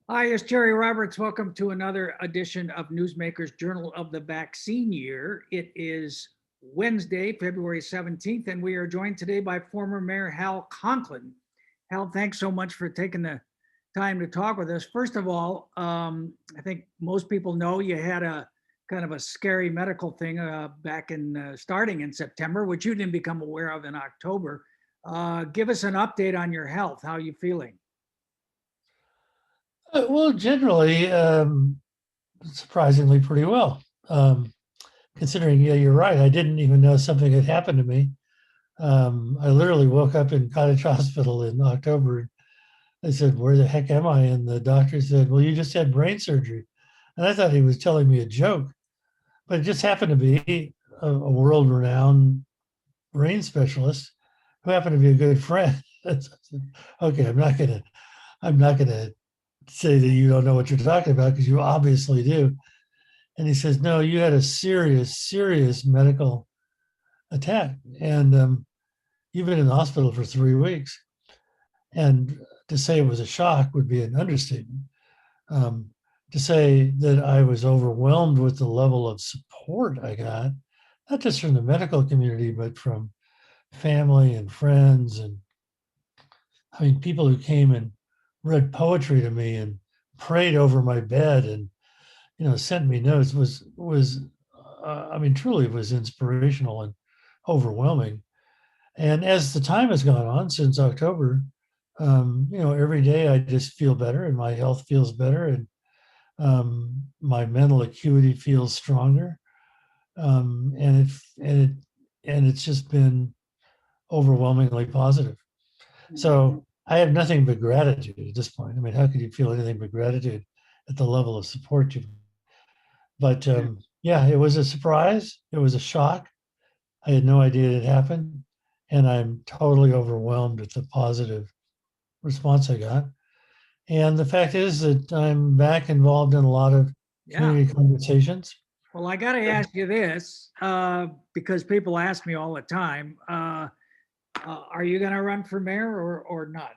Hi, it's Jerry Roberts. Welcome to another edition of Newsmakers Journal of the Vaccine Year. It is Wednesday, February 17th, and we are joined today by former Mayor Hal Conklin. Hal, thanks so much for taking the time to talk with us. First of all, I think most people know you had a kind of a scary medical thing back in starting in September, which you didn't become aware of in October. Give us an update on your health. How are you feeling? Well, generally, surprisingly pretty well. Considering, yeah, you're right. I didn't even know something had happened to me. I literally woke up in Cottage Hospital in October. I said, "Where the heck am I?" And the doctor said, "Well, you just had brain surgery." And I thought he was telling me a joke, but it just happened to be a world-renowned brain specialist who happened to be a good friend. I said, okay, I'm not gonna say that you don't know what you're talking about because you obviously do. And he says, no, you had a serious, serious medical attack. And you've been in the hospital for 3 weeks. And to say it was a shock would be an understatement. Um, to say that I was overwhelmed with the level of support I got, not just from the medical community, but from family and friends. And I mean, people who came and read poetry to me and prayed over my bed and sent me notes was I mean, truly was inspirational and overwhelming. And as the time has gone on since October, every day I just feel better and my health feels better and my mental acuity feels stronger. And it's just been overwhelmingly positive. So I have nothing but gratitude at this point. I mean, how could you feel anything but gratitude at the level of support you've. But yeah, it was a surprise. It was a shock. I had no idea it happened. And I'm totally overwhelmed at the positive response I got. And the fact is that I'm back involved in a lot of Yeah. community conversations. Well, I got to ask you this because people ask me all the time: are you going to run for mayor or not?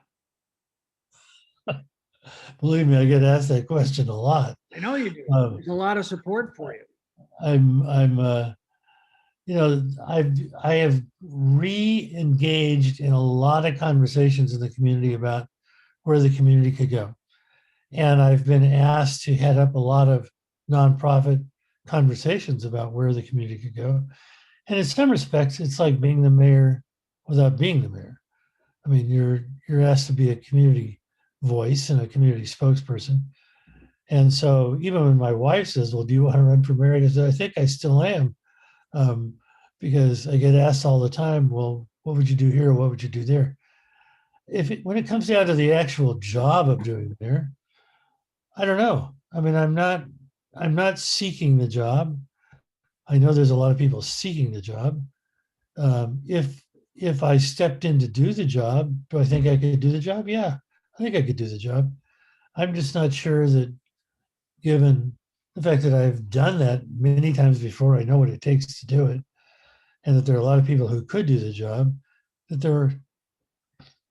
Believe me, I get asked that question a lot. I know you do. Uh, There's a lot of support for you. I'm I have re-engaged in a lot of conversations in the community about where the community could go. And I've been asked to head up a lot of nonprofit conversations about where the community could go. And in some respects, it's like being the mayor without being the mayor. I mean, you're asked to be a community voice and a community spokesperson. And so even when my wife says, "Well, do you want to run for mayor?" I say, "I think I still am," um, because I get asked all the time, "Well, what would you do here? What would you do there?" When it comes down to the actual job of doing mayor, I don't know. I mean, I'm not seeking the job. I know there's a lot of people seeking the job. If I stepped in to do the job, do I think I could do the job? Yeah, I think I could do the job. I'm just not sure that, given the fact that I've done that many times before, I know what it takes to do it, and that there are a lot of people who could do the job. That there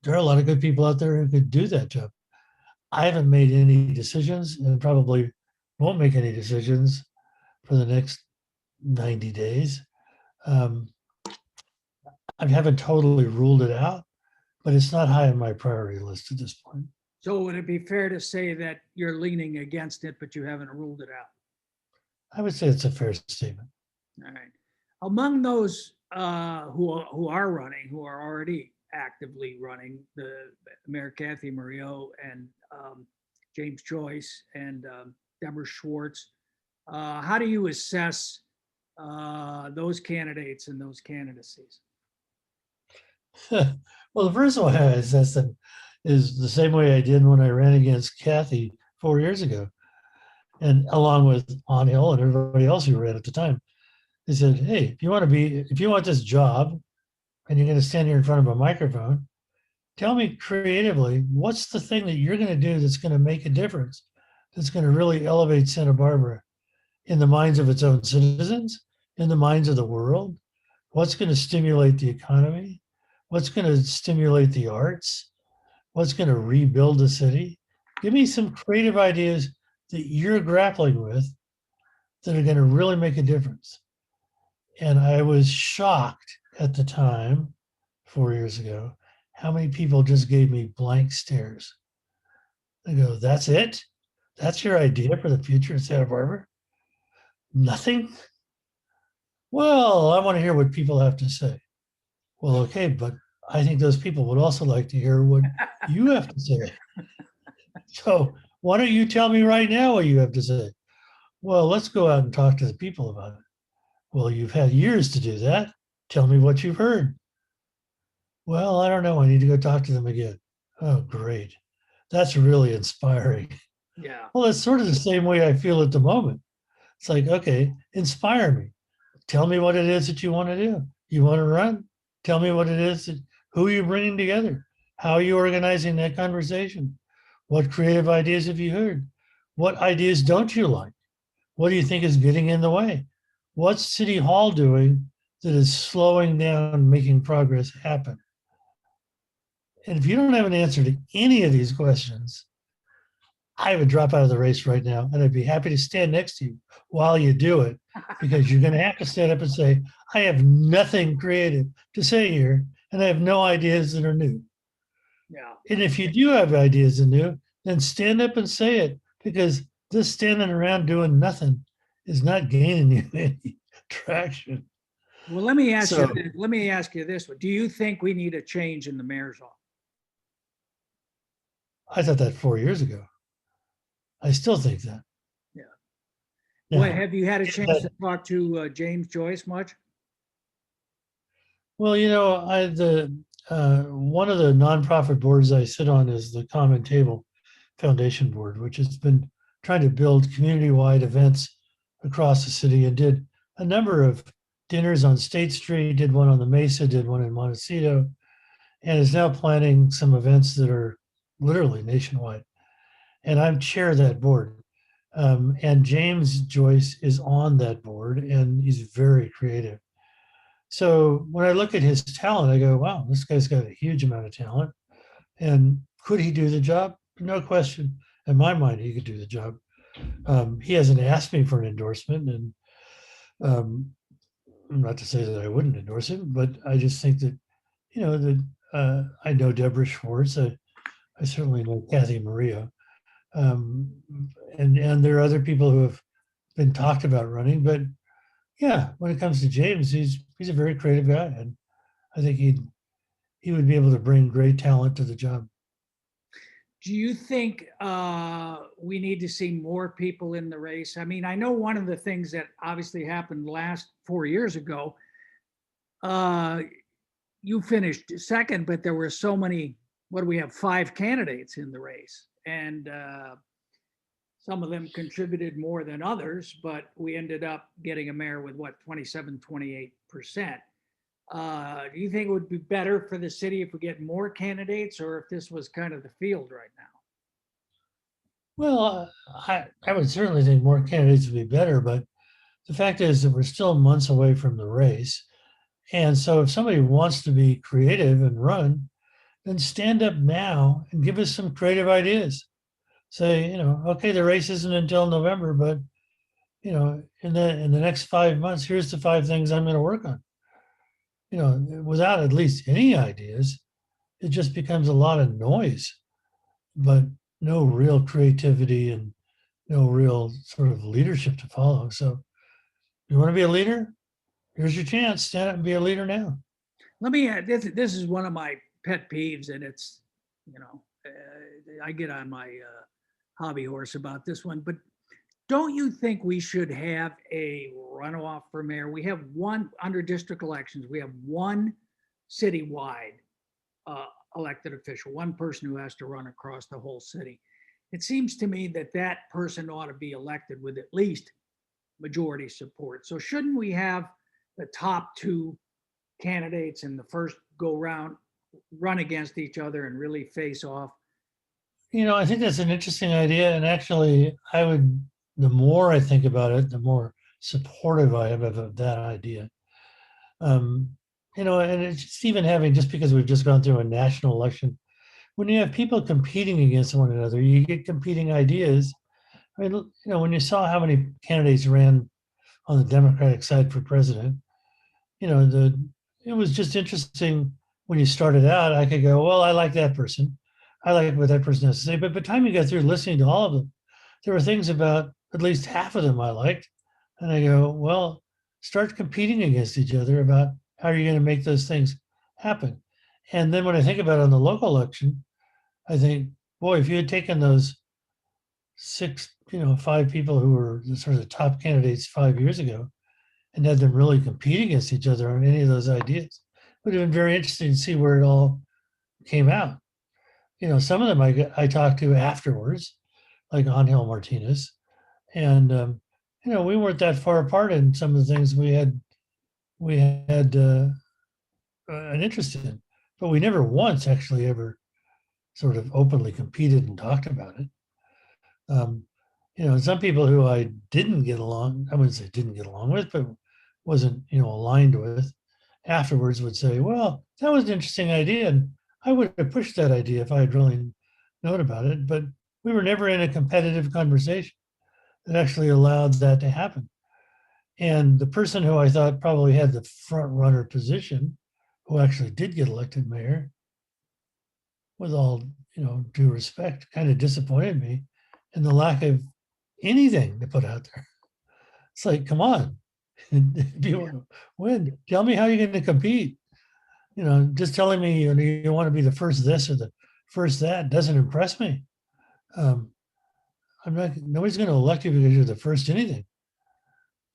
are a lot of good people out there who could do that job. I haven't made any decisions, and probably won't make any decisions for the next 90 days. Um, I haven't totally ruled it out, but it's not high on my priority list at this point. So would it be fair to say that you're leaning against it, but you haven't ruled it out? I would say it's a fair statement. All right. Among those who are running, who are already actively running, the Mayor Kathy Murillo and James Joyce and Deborah Schwartz, how do you assess those candidates and those candidacies? Well, the first one I assessed them is the same way I did when I ran against Kathy 4 years ago, and along with On Hill and everybody else who ran at the time. They said, "Hey, if you want this job, and you're going to stand here in front of a microphone, tell me creatively what's the thing that you're going to do that's going to make a difference, that's going to really elevate Santa Barbara in the minds of its own citizens, in the minds of the world. What's going to stimulate the economy? What's going to stimulate the arts? What's going to rebuild the city?" Give me some creative ideas that you're grappling with that are going to really make a difference. And I was shocked at the time, 4 years ago, how many people just gave me blank stares. I go, that's it? That's your idea for the future of Santa Barbara? Nothing? Well, I want to hear what people have to say. Well, okay, but I think those people would also like to hear what you have to say. So why don't you tell me right now what you have to say? Well, let's go out and talk to the people about it. Well, you've had years to do that. Tell me what you've heard. Well, I don't know. I need to go talk to them again. Oh, great. That's really inspiring. Yeah. Well, it's sort of the same way I feel at the moment. It's like, okay, inspire me. Tell me what it is that you want to do. You want to run? Tell me what it is that, who you're bringing together. How are you organizing that conversation? What creative ideas have you heard? What ideas don't you like? What do you think is getting in the way? What's City Hall doing that is slowing down making progress happen? And if you don't have an answer to any of these questions, I would drop out of the race right now, and I'd be happy to stand next to you while you do it, because you're going to have to stand up and say, I have nothing creative to say here, and I have no ideas that are new. Yeah. And if you do have ideas that are new, then stand up and say it, because this standing around doing nothing is not gaining you any traction. Well, let me ask you, So let me ask you this one. Do you think we need a change in the mayor's office? I thought that 4 years ago. I still think that. Yeah. Now, Well, have you had a chance to that- talk to James Joyce much? well, the one of the nonprofit boards I sit on is the Common Table Foundation Board, which has been trying to build community-wide events across the city, and did a number of dinners on State Street, did one on the Mesa, did one in Montecito, and is now planning some events that are literally nationwide. And I'm chair of that board. And James Joyce is on that board, and he's very creative. So when I look at his talent, I go, wow, this guy's got a huge amount of talent. And could he do the job? No question. In my mind, he could do the job. He hasn't asked me for an endorsement, and um, not to say that I wouldn't endorse him, but I just think that, that I know Deborah Schwartz. I certainly know Kathy Maria. Um, and there are other people who have been talked about running, but yeah, when it comes to James, he's a very creative guy, and I think he would be able to bring great talent to the job. Do you think we need to see more people in the race? I mean, I know one of the things that obviously happened last 4 years ago, uh, you finished second, but there were so many, what do we have, 5 candidates in the race? And some of them contributed more than others, but we ended up getting a mayor with what, 27, 28%. Do you think it would be better for the city if we get more candidates, or if this was kind of the field right now? Well, I would certainly think more candidates would be better, but the fact is that we're still months away from the race. And so if somebody wants to be creative and run, then stand up now and give us some creative ideas. Say, okay, the race isn't until November, but in the next 5 months, here's the 5 things I'm going to work on. Without at least any ideas, it just becomes a lot of noise, but no real creativity and no real sort of leadership to follow. So you want to be a leader? Here's your chance. Stand up and be a leader now. Let me, this is one of my pet peeves, and it's, I get on my hobby horse about this one, but don't you think we should have a runoff for mayor? We have one, under district elections, we have one citywide elected official, one person who has to run across the whole city. It seems to me that that person ought to be elected with at least majority support. So shouldn't we have the top 2 candidates in the first go round run against each other and really face off? I think that's an interesting idea. And actually, the more I think about it, the more supportive I am of that idea. And it's just even having, just because we've just gone through a national election when you have people competing against one another, you get competing ideas. I mean, when you saw how many candidates ran on the Democratic side for president, it was just interesting when you started out. I could go, well, I like that person. I like what that person has to say. But by the time you got through listening to all of them, there were things about at least half of them I liked. And I go, well, start competing against each other about how you're going to make those things happen. And then when I think about it on the local election, I think, boy, if you had taken those six, five people who were the sort of the top candidates 5 years ago and had them really compete against each other on any of those ideas, it would have been very interesting to see where it all came out. Some of them I talked to afterwards, like Angel Martinez, and we weren't that far apart in some of the things we had an interest in, but we never once actually ever sort of openly competed and talked about it. Um, some people who I didn't get along, I wouldn't say didn't get along with, but wasn't, aligned with, afterwards would say, well, that was an interesting idea. And I would have pushed that idea if I had really known about it. But we were never in a competitive conversation that actually allowed that to happen. And the person who I thought probably had the front runner position, who actually did get elected mayor, with all, due respect, kind of disappointed me in the lack of anything to put out there. It's like, come on, if you want to win, tell me how you're going to compete. Just telling me you want to be the first this or the first that doesn't impress me. Nobody's going to elect you because you're the first anything.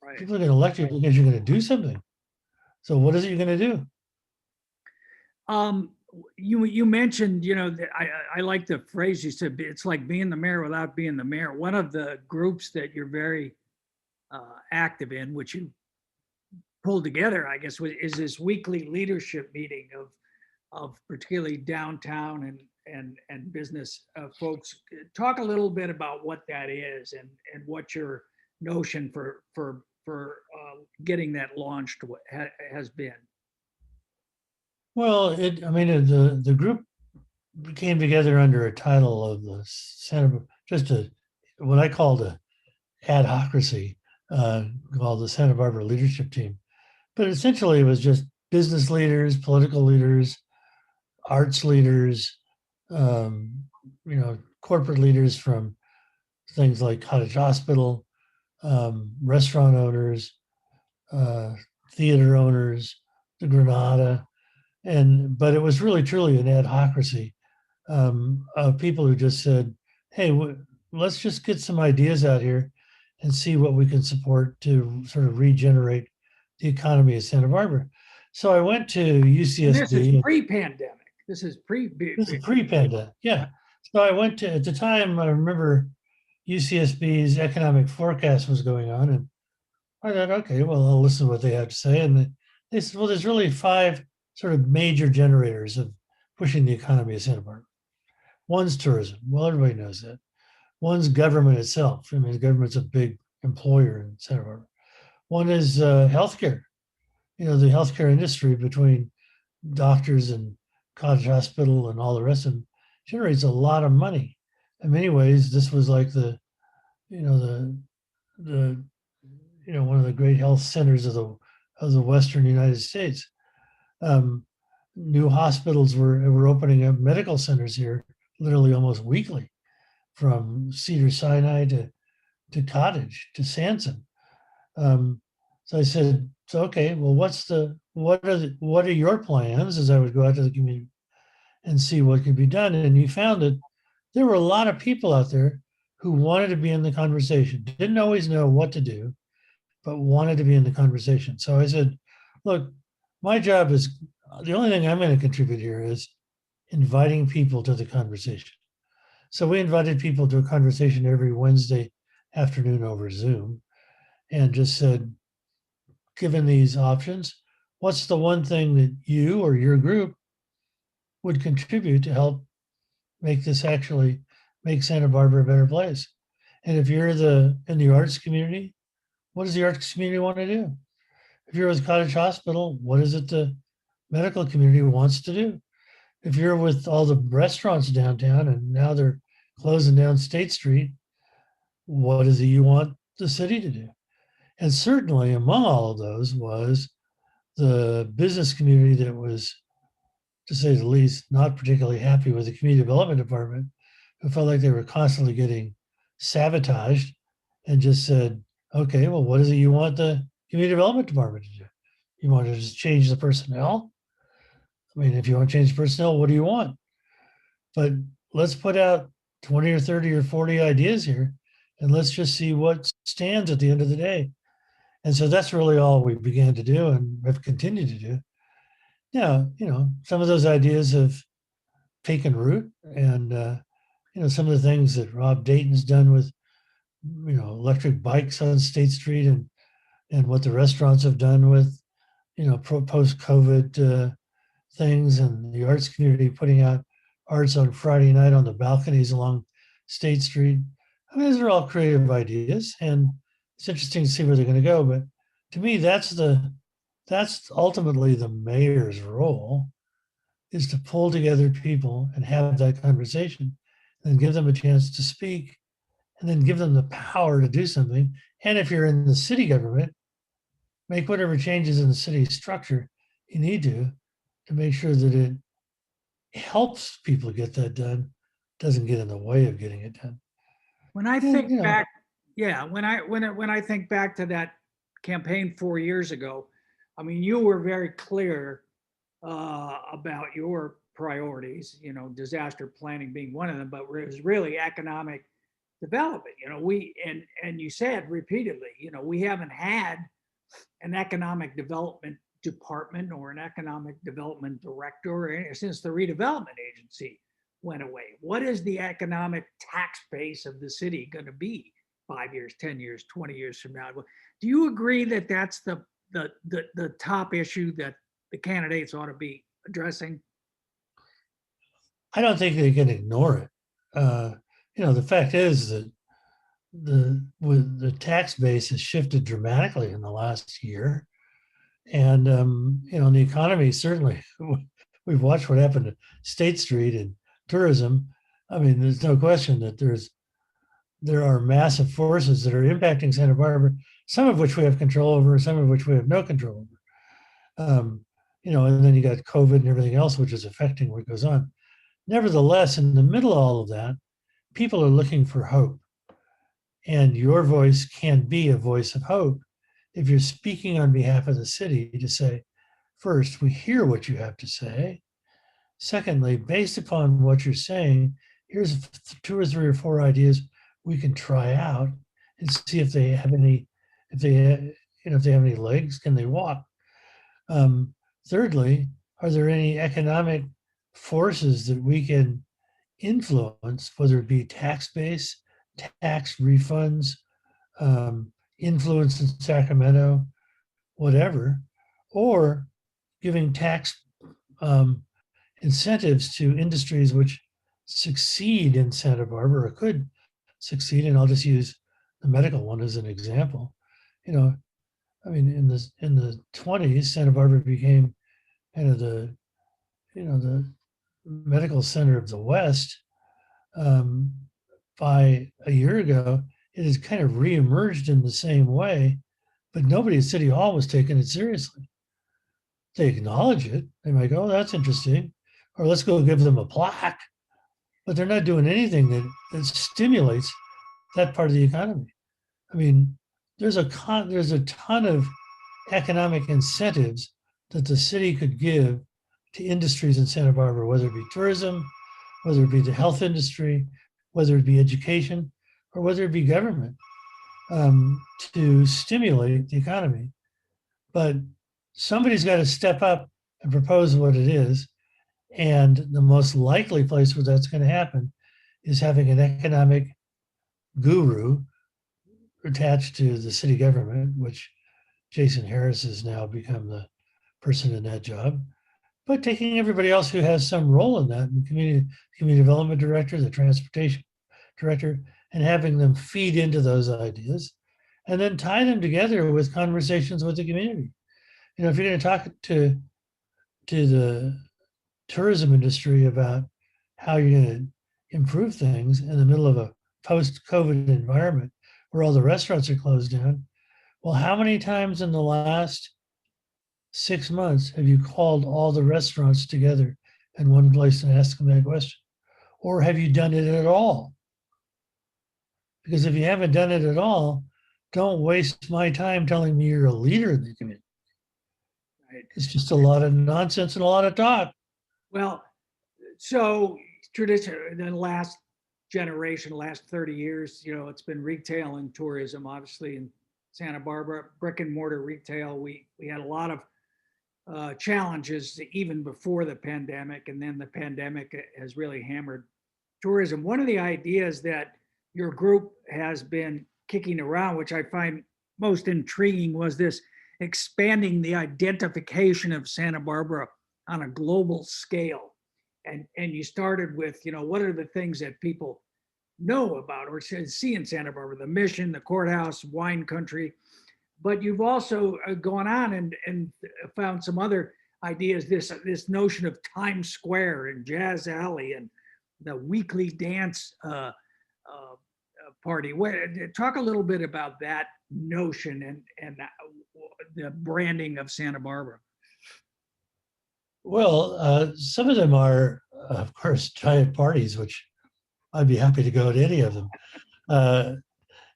Right. People are going to elect you because you're going to do something. So what is it you're going to do? You mentioned, that I like the phrase you said, it's like being the mayor without being the mayor. One of the groups that you're very active in, which you pulled together, I guess, is this weekly leadership meeting of particularly downtown and business folks. Talk a little bit about what that is and what your notion for getting that launched has been. Well, the group came together under a title of the just what I called a adhocracy, called the Santa Barbara Leadership Team. But essentially, it was just business leaders, political leaders, arts leaders, corporate leaders from things like Cottage Hospital, restaurant owners, theater owners, the Granada, but it was really truly an adhocracy of people who just said, "Hey, let's just get some ideas out here and see what we can support to sort of regenerate the economy of Santa Barbara." So I went to UCSB. And this is pre-pandemic. This is pre-pandemic, yeah. So I went to, at the time, I remember UCSB's economic forecast was going on, and I thought, okay, well, I'll listen to what they have to say. And they said, well, there's really 5 sort of major generators of pushing the economy of Santa Barbara. One's tourism. Well, everybody knows that. One's government itself. I mean, the government's a big employer in Santa Barbara. One is healthcare. The healthcare industry, between doctors and Cottage Hospital and all the rest of them, generates a lot of money. In many ways, this was like the one of the great health centers of the Western United States. New hospitals were opening up, medical centers here literally almost weekly, from Cedars-Sinai to Cottage to Sanson. So I said, so okay, well, what are your plans? As I would go out to the community and see what could be done. And you found that there were a lot of people out there who wanted to be in the conversation, didn't always know what to do, but wanted to be in the conversation. So I said, look, my job is, the only thing I'm going to contribute here is inviting people to the conversation. So we invited people to a conversation every Wednesday afternoon over Zoom and just said, given these options, what's the one thing that you or your group would contribute to help make this actually make Santa Barbara a better place? And if you're in the arts community, what does the arts community want to do? If you're with Cottage Hospital, what is it the medical community wants to do? if you're with all the restaurants downtown and now they're closing down State Street, what is it you want the city to do? And certainly among all of those was the business community that was, to say the least, not particularly happy with the community development department, who felt like they were constantly getting sabotaged and just said, okay, well, what is it you want the community development department to do? You want to just change the personnel? I mean, if you want to change the personnel, what do you want? But let's put out 20 or 30 or 40 ideas here and let's just see what stands at the end of the day. And so that's really all we began to do and have continued to do. Yeah, some of those ideas have taken root, and some of the things that Rob Dayton's done with electric bikes on State Street, and what the restaurants have done with post COVID things, and the arts community putting out arts on Friday night on the balconies along State Street. I mean, those are all creative ideas, and it's interesting to see where they're going to go. But to me, that's ultimately the mayor's role, is to pull together people and have that conversation, and give them a chance to speak, and then give them the power to do something. And if you're in the city government, make whatever changes in the city structure you need to make sure that it helps people get that done, doesn't get in the way of getting it done. When I Yeah, think back, yeah, when I think back to that campaign 4 years ago, I mean, you were very clear about your priorities, disaster planning being one of them, but it was really economic development. And you said repeatedly, we haven't had an economic development department or an economic development director since the redevelopment agency went away. What is the economic tax base of the city going to be 5 years, 10 years, 20 years from now? Do you agree that that's the top issue that the candidates ought to be addressing? I don't think they can ignore it. The fact is that the tax base has shifted dramatically in the last year, and the economy certainly. We've watched what happened to State Street and tourism. I mean, there's no question that there are massive forces that are impacting Santa Barbara, some of which we have control over, some of which we have no control over. And then you got COVID and everything else, which is affecting what goes on. Nevertheless, in the middle of all of that, people are looking for hope. And your voice can be a voice of hope if you're speaking on behalf of the city to say, first, we hear what you have to say. Secondly, based upon what you're saying, here's 2 or 3 or 4 ideas we can try out and see if they have any, if they have any legs, can they walk? Thirdly, are there any economic forces that we can influence, whether it be tax base, tax refunds, influence in Sacramento, whatever, or giving tax incentives to industries which succeed in Santa Barbara or could succeed. And I'll just use the medical one as an example. I mean, in the 20s, Santa Barbara became kind of the medical center of the West. By a year ago, it has kind of reemerged in the same way, but nobody at City Hall was taking it seriously. They acknowledge it. They might go, oh, that's interesting. Or let's go give them a plaque. But they're not doing anything that stimulates that part of the economy. I mean, there's a ton of economic incentives that the city could give to industries in Santa Barbara, whether it be tourism, whether it be the health industry, whether it be education, or whether it be government, to stimulate the economy. But somebody's got to step up and propose what it is. And the most likely place where that's going to happen is having an economic guru attached to the city government, which Jason Harris has now become the person in that job, but taking everybody else who has some role in that, the community development director, the transportation director, and having them feed into those ideas and then tie them together with conversations with the community. If you're going to talk to the tourism industry about how you're going to improve things in the middle of a post-COVID environment where all the restaurants are closed down. Well, how many times in the last 6 months have you called all the restaurants together in one place and asked them that question? Or have you done it at all? Because if you haven't done it at all, don't waste my time telling me you're a leader in the community. Right. It's just a lot of nonsense and a lot of talk. Well, so tradition, the last generation, last 30 years, it's been retail and tourism, obviously in Santa Barbara, brick and mortar retail. We had a lot of challenges even before the pandemic, and then the pandemic has really hammered tourism. One of the ideas that your group has been kicking around, which I find most intriguing, was this expanding the identification of Santa Barbara on a global scale. And you started with, what are the things that people know about or see in Santa Barbara? The mission, the courthouse, wine country. But you've also gone on and found some other ideas. This notion of Times Square and Jazz Alley and the weekly dance party. Talk a little bit about that notion and the branding of Santa Barbara. Well, some of them are, of course, giant parties, which I'd be happy to go to any of them.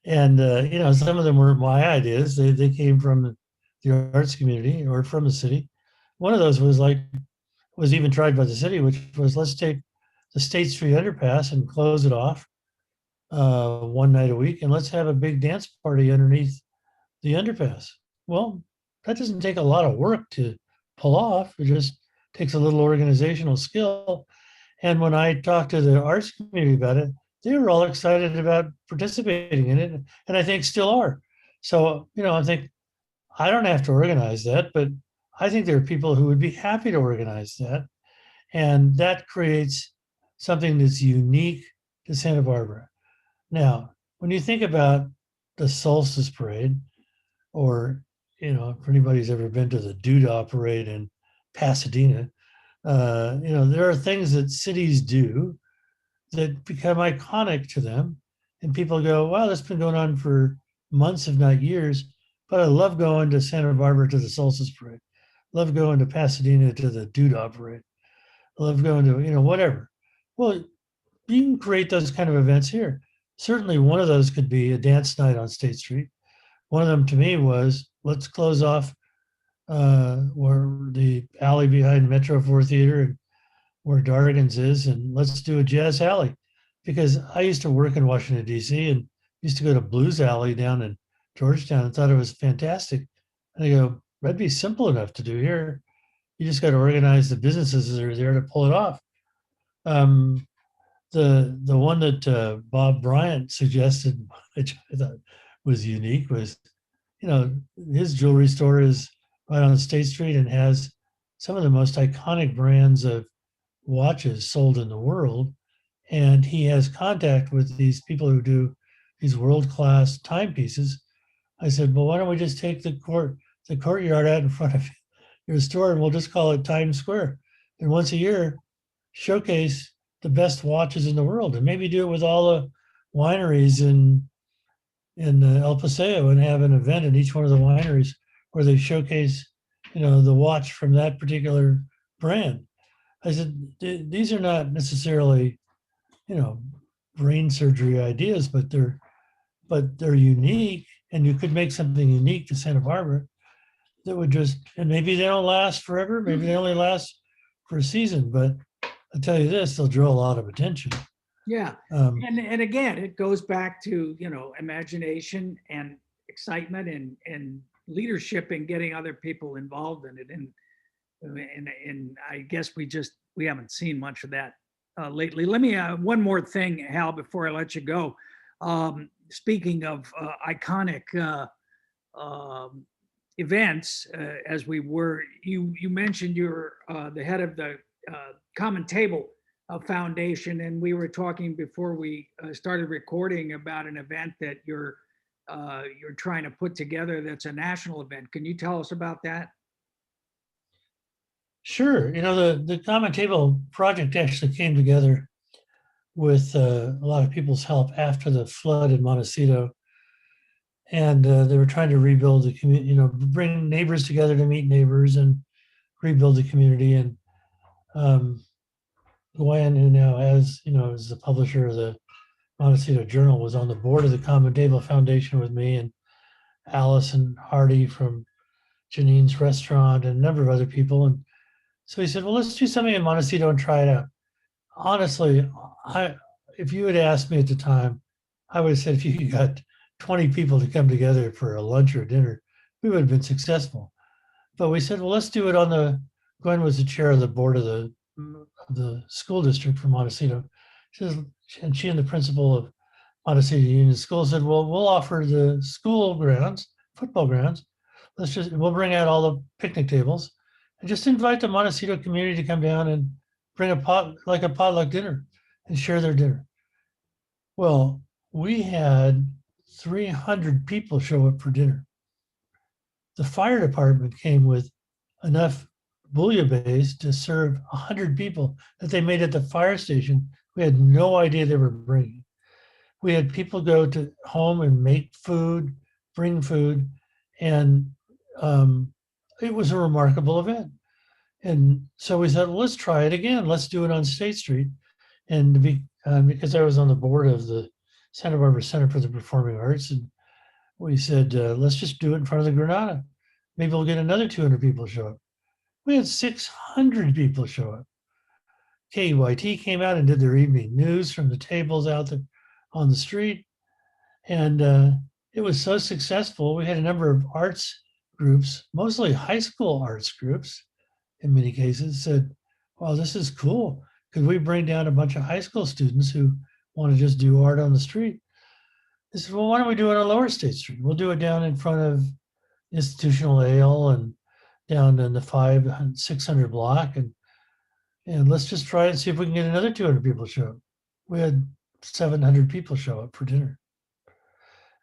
And some of them were my ideas. They came from the arts community or from the city. One of those was even tried by the city, which was, let's take the State Street underpass and close it off one night a week, and let's have a big dance party underneath the underpass. Well, that doesn't take a lot of work to pull off. It just takes a little organizational skill. And when I talked to the arts community about it, they were all excited about participating in it, and I think still are. So, I think I don't have to organize that, but I think there are people who would be happy to organize that. And that creates something that's unique to Santa Barbara. Now, when you think about the Solstice Parade, or, if anybody's ever been to the Doodah Parade in Pasadena, there are things that cities do that become iconic to them. And people go, wow, that's been going on for months, if not years. But I love going to Santa Barbara to the Solstice Parade. Love going to Pasadena to the Doodah Parade. I love going to, whatever. Well, you can create those kind of events here. Certainly one of those could be a dance night on State Street. One of them to me was, let's close off where the alley behind Metro 4 Theater and where Dargan's is, and let's do a jazz alley. Because I used to work in Washington, D.C., and used to go to Blues Alley down in Georgetown and thought it was fantastic. And I go, that'd be simple enough to do here. You just got to organize the businesses that are there to pull it off. The one that Bob Bryant suggested, which I thought was unique, was, his jewelry store is right on State Street and has some of the most iconic brands of watches sold in the world. And he has contact with these people who do these world-class timepieces. I said, well, why don't we just take the courtyard out in front of your store and we'll just call it Times Square. And once a year, showcase the best watches in the world, and maybe do it with all the wineries in El Paseo, and have an event in each one of the wineries where they showcase, the watch from that particular brand. I said, these are not necessarily, brain surgery ideas, but they're unique, and you could make something unique to Santa Barbara that would and maybe they don't last forever. Maybe they only last for a season, but I'll tell you this, they'll draw a lot of attention. Yeah. And again, it goes back to, imagination and excitement and leadership and getting other people involved in it. And I guess we haven't seen much of that lately. Let me, one more thing, Hal, before I let you go. Speaking of iconic events, as we were, you mentioned you're the head of the Common Table Foundation, and we were talking before we started recording about an event that you're trying to put together that's a national event. Can you tell us about that? Sure. The Common Table project actually came together with a lot of people's help after the flood in Montecito. And they were trying to rebuild the community, bring neighbors together to meet neighbors and rebuild the community. And um, Gwen, who now is the publisher of the Montecito Journal, was on the board of the Common Table Foundation with me, and Allison Hardy from Janine's Restaurant and a number of other people. And so he said, well, let's do something in Montecito and try it out. Honestly, if you had asked me at the time, I would have said if you got 20 people to come together for a lunch or dinner, we would have been successful. But we said, well, let's do it Gwen was the chair of the board of the school district for Montecito. And she and the principal of Montecito Union School said, well, we'll offer the school grounds, football grounds. We'll bring out all the picnic tables and just invite the Montecito community to come down and bring a potluck dinner and share their dinner. Well, we had 300 people show up for dinner. The fire department came with enough bouillabaisse to serve 100 people that they made at the fire station. We had no idea they were bringing. We had people go to home and make food, bring food, and it was a remarkable event. And so we thought, well, let's try it again. Let's do it on State Street. And because I was on the board of the Santa Barbara Center for the Performing Arts, and we said, let's just do it in front of the Granada. Maybe we'll get another 200 people show up. We had 600 people show up. KUYT came out and did their evening news from the tables out there on the street. And it was so successful. We had a number of arts groups, mostly high school arts groups, in many cases, said, wow, this is cool. Could we bring down a bunch of high school students who want to just do art on the street? They said, well, why don't we do it on Lower State Street? We'll do it down in front of Institutional Ale and down in the 600 block. And let's just try it and see if we can get another 200 people show up. We had 700 people show up for dinner.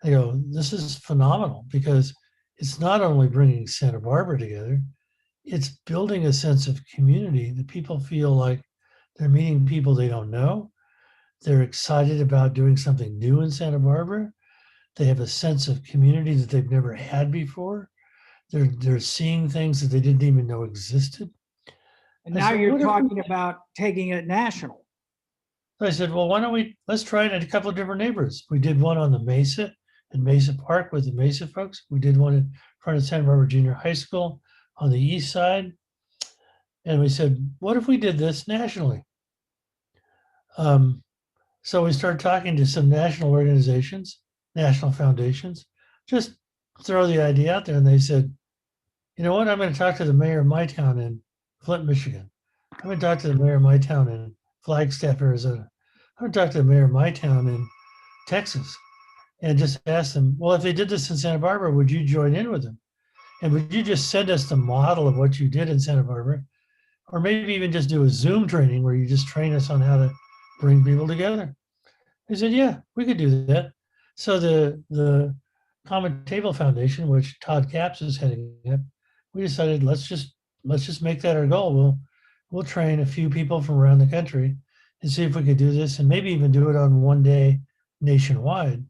I go, this is phenomenal because it's not only bringing Santa Barbara together, it's building a sense of community that people feel like they're meeting people they don't know. They're excited about doing something new in Santa Barbara. They have a sense of community that they've never had before. They're seeing things that they didn't even know existed. And now you're talking about taking it national. So I said, well, let's try it in a couple of different neighborhoods. We did one on the Mesa, in Mesa Park with the Mesa folks. We did one in front of Santa Barbara Junior High School on the east side. And we said, what if we did this nationally? So we started talking to some national organizations, national foundations, just throw the idea out there. And they said, you know what? I'm going to talk to the mayor of my town in Flint, Michigan. I'm going to talk to the mayor of my town in Flagstaff, Arizona. I'm going to talk to the mayor of my town in Texas and just ask them, well, if they did this in Santa Barbara, would you join in with them? And would you just send us the model of what you did in Santa Barbara? Or maybe even just do a Zoom training where you just train us on how to bring people together. They said, yeah, we could do that. So the Common Table Foundation, which Todd Capps is heading up, we decided let's just make that our goal. We'll train a few people from around the country and see if we could do this and maybe even do it on one day nationwide.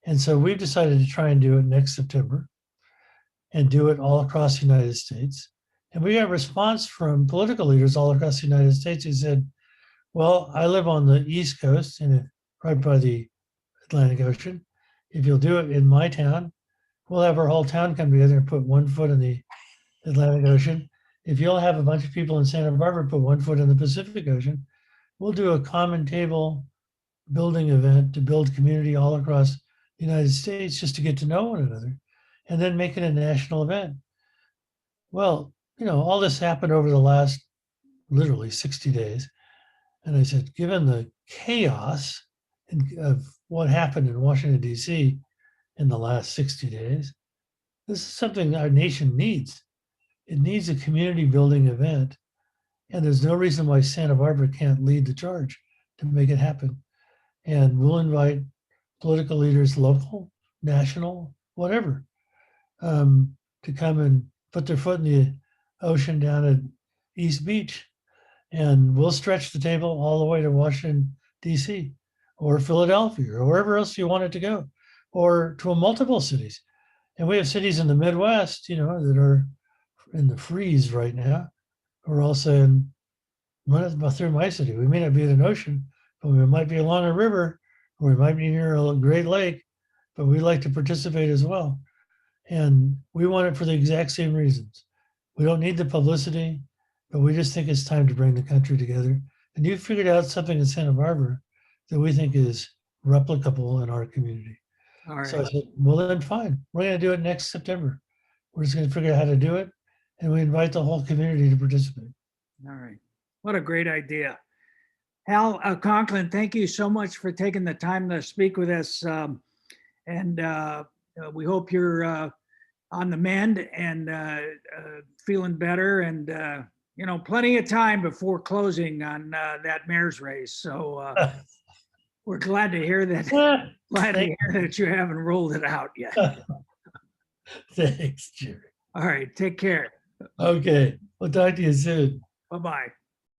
And so we've decided to try and do it next September and do it all across the United States. And we got response from political leaders all across the United States who said, well, I live on the East Coast and right by the Atlantic Ocean. If you'll do it in my town, we'll have our whole town come together and put 1 foot in the Atlantic Ocean. If you'll have a bunch of people in Santa Barbara put 1 foot in the Pacific Ocean, we'll do a common table building event to build community all across the United States just to get to know one another and then make it a national event. Well, all this happened over the last literally 60 days. And I said, given the chaos of what happened in Washington, D.C. in the last 60 days, this is something our nation needs. It needs a community building event. And there's no reason why Santa Barbara can't lead the charge to make it happen. And we'll invite political leaders, local, national, whatever, to come and put their foot in the ocean down at East Beach. And we'll stretch the table all the way to Washington, DC, or Philadelphia, or wherever else you want it to go, or to multiple cities. And we have cities in the Midwest, that are in the freeze right now. We're also in run through my city. We may not be at an ocean, but we might be along a river, or we might be near a Great Lake, but we like to participate as well. And we want it for the exact same reasons. We don't need the publicity, but we just think it's time to bring the country together. And you figured out something in Santa Barbara that we think is replicable in our community. All So I right. said, well, then fine. We're going to do it next September. We're just going to figure out how to do it. And we invite the whole community to participate. All right. What a great idea. Hal Conklin, thank you so much for taking the time to speak with us. And we hope you're on the mend and feeling better, and plenty of time before closing on that mayor's race. So we're glad to hear that. Glad to hear that you haven't rolled it out yet. Thanks, Jerry. All right, take care. Okay, we'll talk to you soon. Bye-bye.